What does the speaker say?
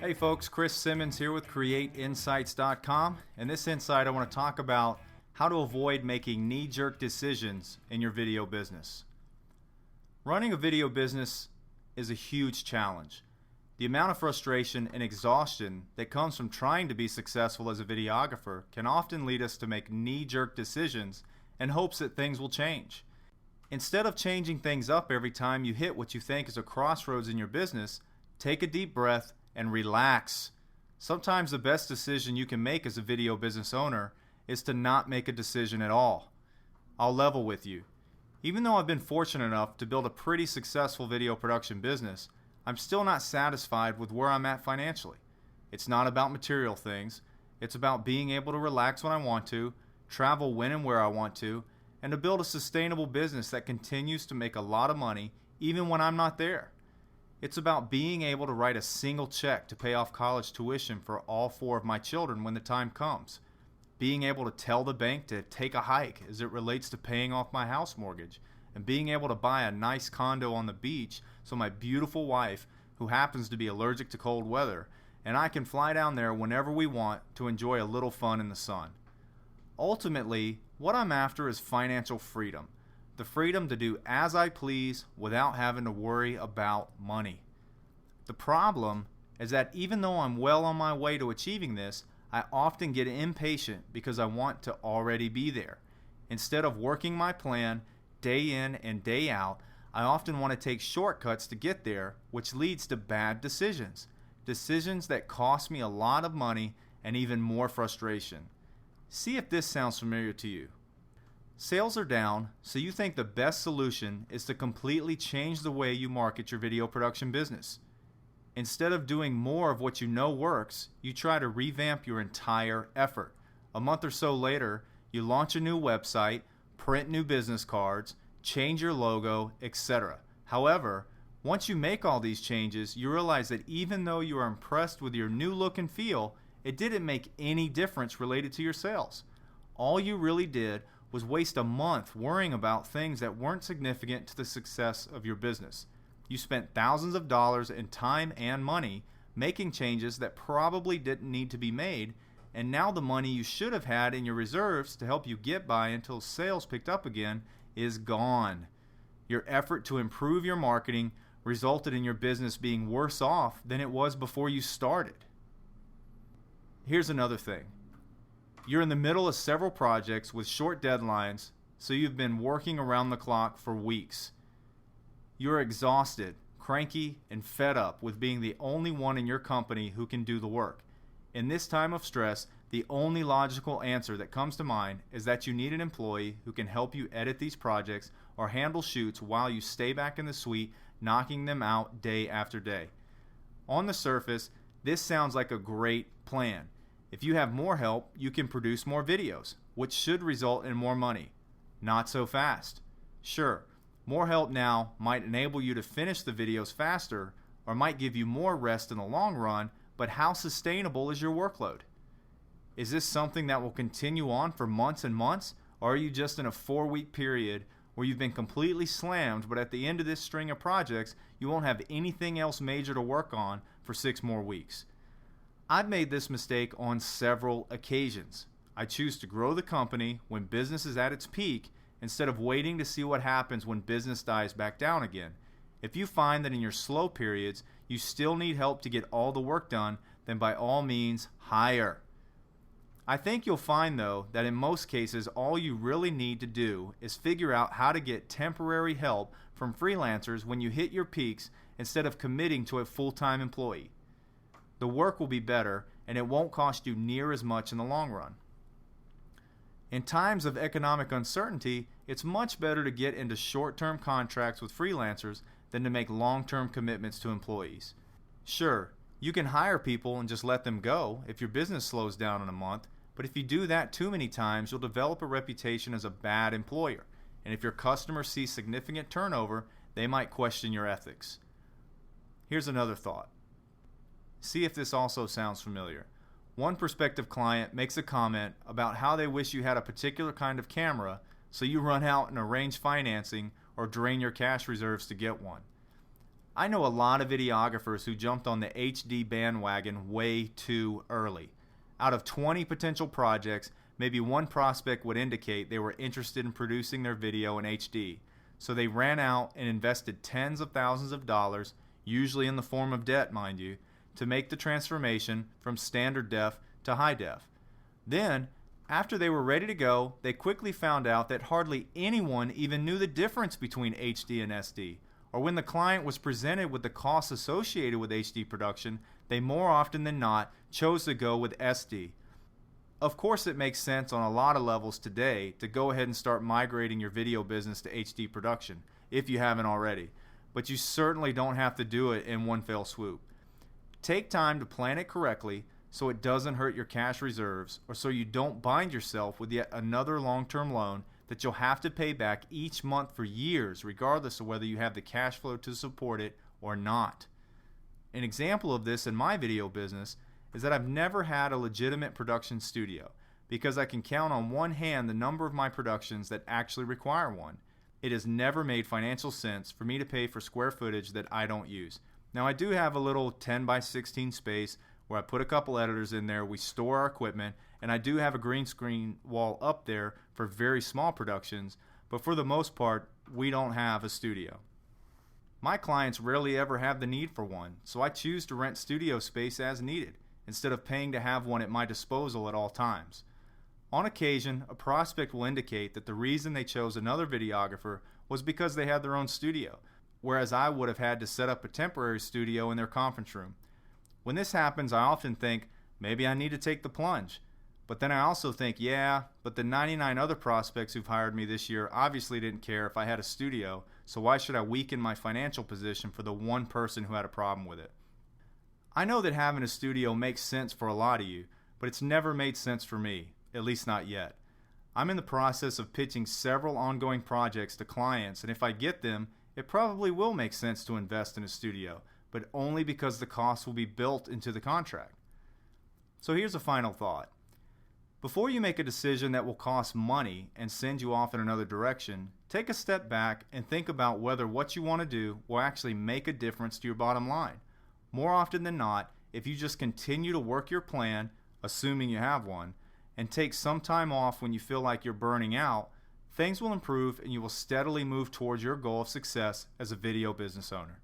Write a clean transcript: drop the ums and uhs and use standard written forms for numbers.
Hey folks, Chris Simmons here with CreateInsights.com. In this insight, I want to talk about how to avoid making knee-jerk decisions in your video business. Running a video business is a huge challenge. The amount of frustration and exhaustion that comes from trying to be successful as a videographer can often lead us to make knee-jerk decisions in hopes that things will change. Instead of changing things up every time you hit what you think is a crossroads in your business, take a deep breath and relax. Sometimes the best decision you can make as a video business owner is to not make a decision at all. I'll level with you. Even though I've been fortunate enough to build a pretty successful video production business, I'm still not satisfied with where I'm at financially. It's not about material things. It's about being able to relax when I want to, travel when and where I want to, and to build a sustainable business that continues to make a lot of money even when I'm not there. It's about being able to write a single check to pay off college tuition for all 4 of my children when the time comes. Being able to tell the bank to take a hike as it relates to paying off my house mortgage. And being able to buy a nice condo on the beach so my beautiful wife, who happens to be allergic to cold weather, and I can fly down there whenever we want to enjoy a little fun in the sun. Ultimately, what I'm after is financial freedom. The freedom to do as I please without having to worry about money. The problem is that even though I'm well on my way to achieving this, I often get impatient because I want to already be there. Instead of working my plan day in and day out, I often want to take shortcuts to get there, which leads to bad decisions. Decisions that cost me a lot of money and even more frustration. See if this sounds familiar to you. Sales are down, so you think the best solution is to completely change the way you market your video production business. Instead of doing more of what you know works, you try to revamp your entire effort. A month or so later, you launch a new website, print new business cards, change your logo, etc. However, once you make all these changes, you realize that even though you are impressed with your new look and feel, it didn't make any difference related to your sales. All you really did was waste a month worrying about things that weren't significant to the success of your business. You spent thousands of dollars in time and money making changes that probably didn't need to be made, and now the money you should have had in your reserves to help you get by until sales picked up again is gone. Your effort to improve your marketing resulted in your business being worse off than it was before you started. Here's another thing. You're in the middle of several projects with short deadlines, so you've been working around the clock for weeks. You're exhausted, cranky, and fed up with being the only one in your company who can do the work. In this time of stress, the only logical answer that comes to mind is that you need an employee who can help you edit these projects or handle shoots while you stay back in the suite, knocking them out day after day. On the surface, this sounds like a great plan. If you have more help, you can produce more videos, which should result in more money. Not so fast. Sure, more help now might enable you to finish the videos faster or might give you more rest in the long run, but how sustainable is your workload? Is this something that will continue on for months and months, or are you just in a 4-week period where you've been completely slammed, but at the end of this string of projects, you won't have anything else major to work on for 6 more weeks? I've made this mistake on several occasions. I choose to grow the company when business is at its peak instead of waiting to see what happens when business dies back down again. If you find that in your slow periods you still need help to get all the work done, then by all means hire. I think you'll find though that in most cases all you really need to do is figure out how to get temporary help from freelancers when you hit your peaks instead of committing to a full-time employee. The work will be better, and it won't cost you near as much in the long run. In times of economic uncertainty, it's much better to get into short-term contracts with freelancers than to make long-term commitments to employees. Sure, you can hire people and just let them go if your business slows down in a month, but if you do that too many times, you'll develop a reputation as a bad employer, and if your customers see significant turnover, they might question your ethics. Here's another thought. See if this also sounds familiar. One prospective client makes a comment about how they wish you had a particular kind of camera, so you run out and arrange financing or drain your cash reserves to get one. I know a lot of videographers who jumped on the HD bandwagon way too early. Out of 20 potential projects, maybe one prospect would indicate they were interested in producing their video in HD. So they ran out and invested tens of thousands of dollars, usually in the form of debt, mind you, to make the transformation from standard def to high def. Then, after they were ready to go, they quickly found out that hardly anyone even knew the difference between HD and SD. Or when the client was presented with the costs associated with HD production, they more often than not chose to go with SD. Of course, it makes sense on a lot of levels today to go ahead and start migrating your video business to HD production, if you haven't already. But you certainly don't have to do it in one fell swoop. Take time to plan it correctly so it doesn't hurt your cash reserves, or so you don't bind yourself with yet another long-term loan that you'll have to pay back each month for years, regardless of whether you have the cash flow to support it or not. An example of this in my video business is that I've never had a legitimate production studio, because I can count on one hand the number of my productions that actually require one. It has never made financial sense for me to pay for square footage that I don't use. Now, I do have a little 10 by 16 space where I put a couple editors in there, we store our equipment, and I do have a green screen wall up there for very small productions, but for the most part, we don't have a studio. My clients rarely ever have the need for one, so I choose to rent studio space as needed, instead of paying to have one at my disposal at all times. On occasion, a prospect will indicate that the reason they chose another videographer was because they had their own studio, whereas I would have had to set up a temporary studio in their conference room. When this happens, I often think, maybe I need to take the plunge. But then I also think, yeah, but the 99 other prospects who've hired me this year obviously didn't care if I had a studio, so why should I weaken my financial position for the one person who had a problem with it? I know that having a studio makes sense for a lot of you, but it's never made sense for me, at least not yet. I'm in the process of pitching several ongoing projects to clients, and if I get them, it probably will make sense to invest in a studio, but only because the cost will be built into the contract. So here's a final thought. Before you make a decision that will cost money and send you off in another direction, take a step back and think about whether what you want to do will actually make a difference to your bottom line. More often than not, if you just continue to work your plan, assuming you have one, and take some time off when you feel like you're burning out, things will improve and you will steadily move towards your goal of success as a video business owner.